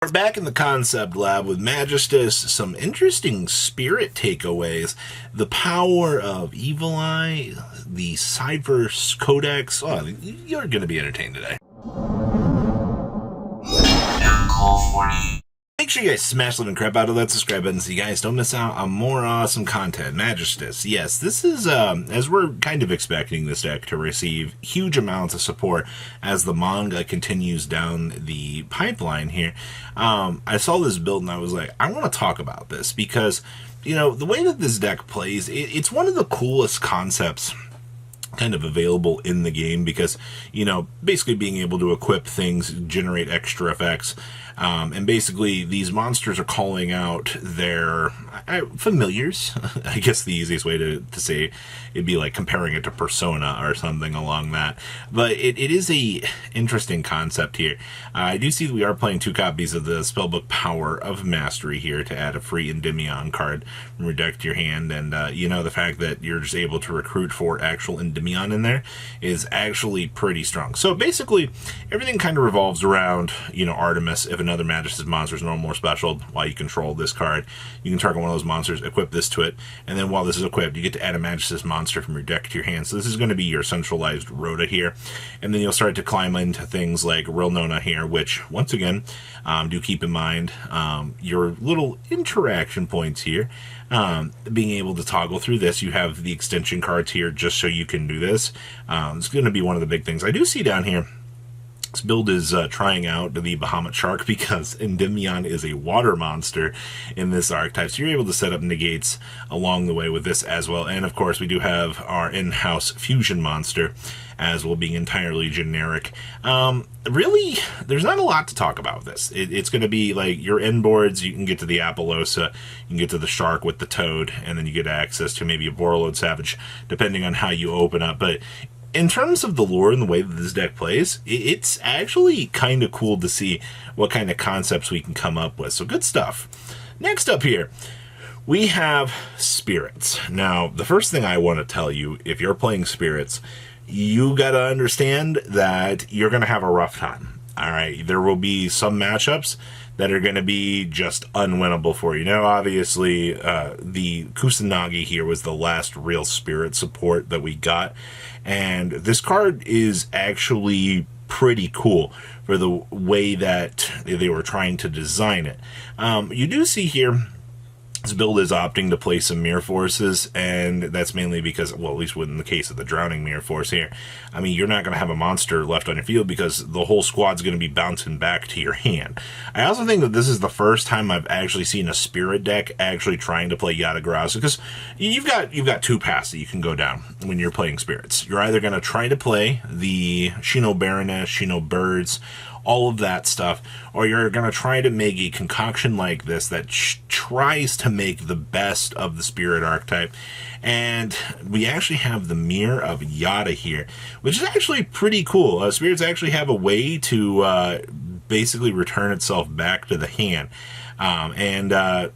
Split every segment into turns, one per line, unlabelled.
We're back in the concept lab with MAgistus, some interesting spirit takeaways, the power of Evil Eye, the Cyverse Codex. Oh, you're going to be entertained today. Make sure you guys smash the living crap out of that subscribe button so you guys don't miss out on more awesome content. MAgistus, yes, this is, as we're kind of expecting this deck to receive huge amounts of support as the manga continues down the pipeline here. I saw this build and I was like, I want to talk about this because, you know, the way that this deck plays, it's one of the coolest concepts kind of available in the game because, you know, basically being able to equip things, generate extra effects, and basically these monsters are calling out their familiars. I guess the easiest way to say it'd be like comparing it to Persona or something along that. But it is a interesting concept here. I do see that we are playing 2 copies of the Spellbook Power of Mastery here to add a free Endymion card from your deck to your hand. And, you know, the fact that you're just able to recruit 4 actual Endymion in there is actually pretty strong. So basically, everything kind of revolves around, you know, Artemis. If another Magistus monster is normal or special, while you control this card, you can target one of those monsters, equip this to it, and then while this is equipped, you get to add a Magistus monster from your deck to your hand. So this is going to be your centralized Rhoda here, and then you'll start to climb into things like Real Nona here, which, once again, do keep in mind your little interaction points here. Being able to toggle through this, you have the extension cards here just so you can do this. It's going to be one of the big things. I do see down here, this build is trying out the Bahamut Shark because Endymion is a water monster in this archetype, so you're able to set up negates along the way with this as well. And of course, we do have our in-house fusion monster as well, being entirely generic. Really, there's not a lot to talk about with this. It's going to be like your end boards. You can get to the Appaloosa, you can get to the Shark with the Toad, and then you get access to maybe a Borreload Savage, depending on how you open up. But in terms of the lore and the way that this deck plays, it's actually kind of cool to see what kind of concepts we can come up with. So good stuff. Next up here, we have Spirits. Now, the first thing I want to tell you, if you're playing Spirits, you got to understand that you're going to have a rough time. All right, there will be some matchups that are going to be just unwinnable for you. Now, obviously, the Kusanagi here was the last real spirit support that we got, and this card is actually pretty cool for the way that they were trying to design it. You do see here, this build is opting to play some Mirror Forces, and that's mainly because, well, at least in the case of the Drowning Mirror Force here, I mean, you're not going to have a monster left on your field because the whole squad's going to be bouncing back to your hand. I also think that this is the first time I've actually seen a Spirit deck actually trying to play Yatagrasu, because you've got 2 paths that you can go down when you're playing Spirits. You're either going to try to play the Shino Baroness, Shino Birds, all of that stuff, or you're going to try to make a concoction like this that tries to make the best of the Spirit archetype. And we actually have the Mirror of Yata here, which is actually pretty cool. Spirits actually have a way to basically return itself back to the hand.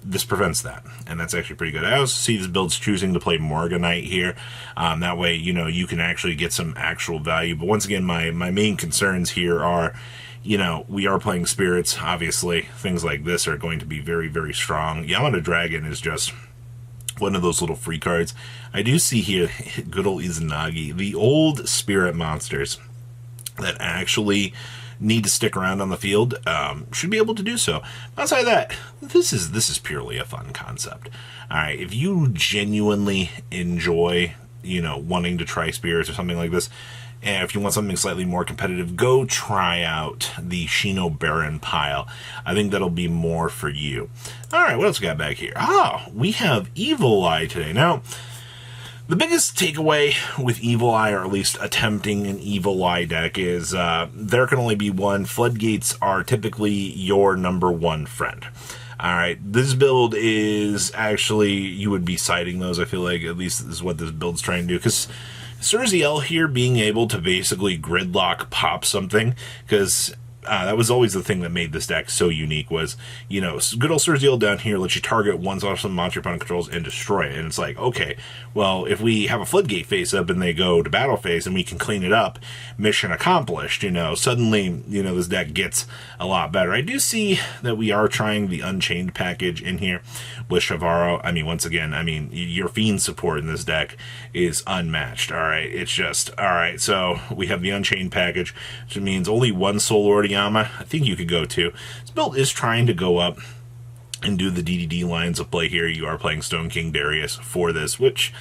This prevents that, and that's actually pretty good. I also see this build's choosing to play Morganite here. That way, you know, you can actually get some actual value. But once again, my main concerns here are, you know, we are playing Spirits. Obviously, things like this are going to be very, very strong. Yamato Dragon is just one of those little free cards. I do see here, good old Izanagi, the old Spirit monsters that actually need to stick around on the field should be able to do so. Outside of that, this is purely a fun concept. All right, if you genuinely enjoy, you know, wanting to try Spirits or something like this, and if you want something slightly more competitive, go try out the Shino Baron pile. I think that'll be more for you. All right, what else we got back here? We have Evil Eye today. Now, the biggest takeaway with Evil Eye, or at least attempting an Evil Eye deck, is there can only be one. Floodgates are typically your #1 friend. Alright, this build is actually, you would be citing those, I feel like, at least this is what this build's trying to do, because Surziel here being able to basically gridlock pop something, because that was always the thing that made this deck so unique was, good old Surzeal down here lets you target one awesome monster opponent controls and destroy it. And it's like, okay, well, if we have a Floodgate face up and they go to battle phase and we can clean it up, mission accomplished, suddenly, this deck gets a lot better. I do see that we are trying the Unchained package in here with Shavaro. Once again, your Fiend support in this deck is unmatched, alright? It's just, alright, so we have the Unchained package, which means only one Soul Lord Yama. I think you could go two. This build is trying to go up and do the DDD lines of play here. You are playing Stone King Darius for this, which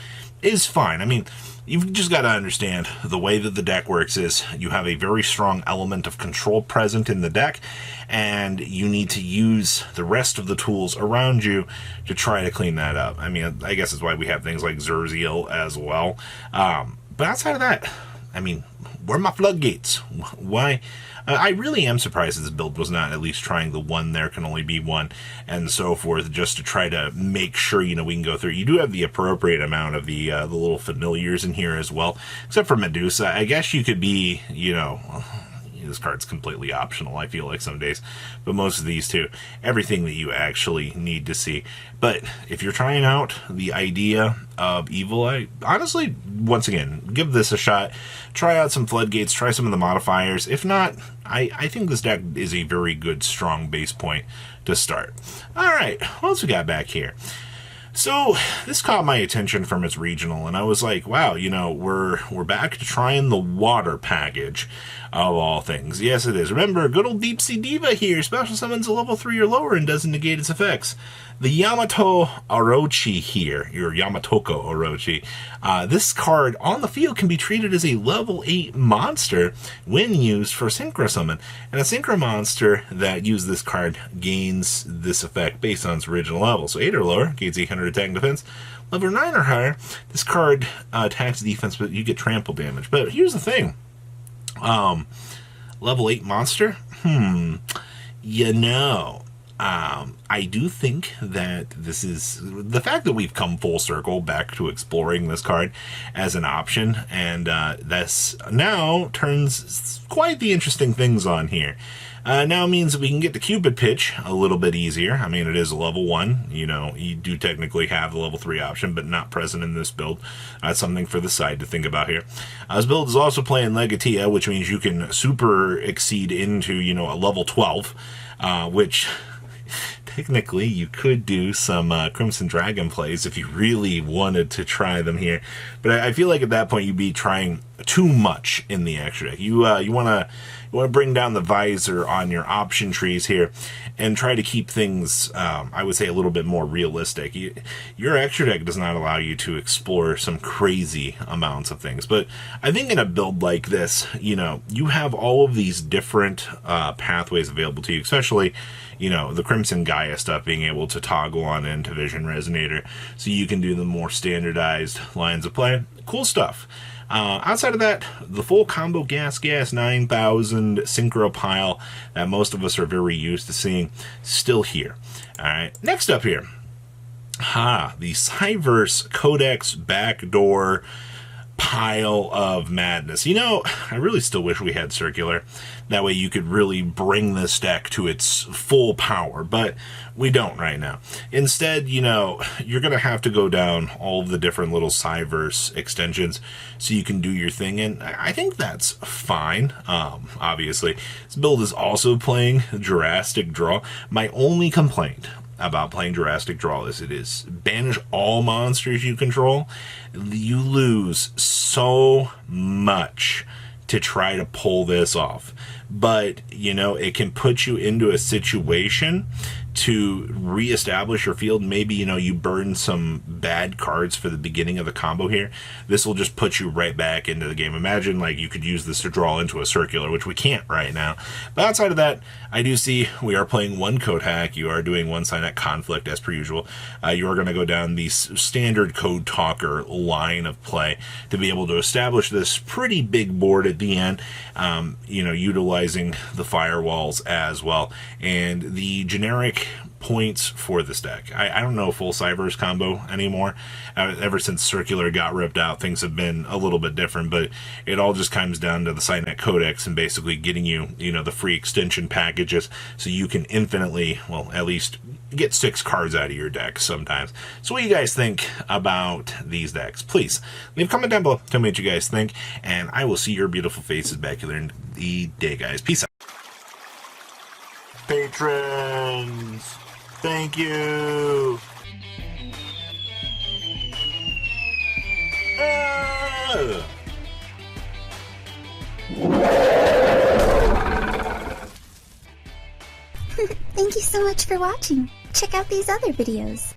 is fine. You've just got to understand the way that the deck works is you have a very strong element of control present in the deck, and you need to use the rest of the tools around you to try to clean that up. I guess that's why we have things like Surzeal as well. But outside of that, where are my floodgates? Why? I really am surprised that this build was not at least trying the one there can only be one and so forth, just to try to make sure, we can go through. You do have the appropriate amount of the little familiars in here as well, except for Medusa. I guess you could be, this card's completely optional, I feel like some days, but most of these two, everything that you actually need to see. But if you're trying out the idea of evil, I honestly, once again, give this a shot. Try out some floodgates, try some of the modifiers. If not, I think this deck is a very good, strong base point to start. Alright, what else we got back here? So, this caught my attention from its regional, and I was like, wow, we're back to trying the water package of all things. Yes, it is. Remember, good old Deep Sea Diva here, special summons a level 3 or lower and doesn't negate its effects. The Yamato Orochi here, your Yamatoko Orochi, this card on the field can be treated as a level 8 monster when used for Synchro Summon. And a Synchro monster that uses this card gains this effect based on its original level. So 8 or lower, gains 800 attack and defense. Level 9 or higher, this card attacks defense, but you get trample damage. But here's the thing. Level 8 monster? I do think that this is the fact that we've come full circle back to exploring this card as an option, and this now turns quite the interesting things on here. Now means that we can get the Cupid pitch a little bit easier. It is a level 1. You do technically have the level 3 option, but not present in this build. That's something for the side to think about here. This build is also playing Legatia, which means you can super exceed into, a level 12, which technically you could do some Crimson Dragon plays if you really wanted to try them here. But I feel like at that point you'd be trying too much in the extra deck. You want to bring down the visor on your option trees here and try to keep things, I would say, a little bit more realistic. Your extra deck does not allow you to explore some crazy amounts of things. But I think in a build like this, you have all of these different pathways available to you, especially, the Crimson Gaia stuff being able to toggle on into Vision Resonator so you can do the more standardized lines of play. Cool stuff. Outside of that, the full combo Gas 9000 Synchro pile that most of us are very used to seeing, still here. Alright, next up here. The Cyverse Codex backdoor pile of madness. I really still wish we had circular. That way you could really bring this deck to its full power, but we don't right now. Instead, you're going to have to go down all of the different little Cyverse extensions so you can do your thing, and I think that's fine. Obviously, this build is also playing Jurassic Draw. My only complaint about playing Jurassic Draw is it is banish all monsters you control. You lose so much to try to pull this off. But, it can put you into a situation to reestablish your field. Maybe, you burn some bad cards for the beginning of the combo here. This will just put you right back into the game. Imagine, you could use this to draw into a circular, which we can't right now. But outside of that, I do see we are playing one code hack. You are doing one sign at conflict, as per usual. You are going to go down the standard code talker line of play to be able to establish this pretty big board at the end, utilizing the firewalls as well. And the generic points for this deck. I don't know full Cyverse combo anymore. Ever since Circular got ripped out, things have been a little bit different, but it all just comes down to the Cyverse Codex and basically getting you, the free extension packages so you can infinitely, well, at least get 6 cards out of your deck sometimes. So what do you guys think about these decks? Please leave a comment down below. Tell me what you guys think, and I will see your beautiful faces back here in the day, guys. Peace out. Patrons, thank you.
Thank you so much for watching. Check out these other videos.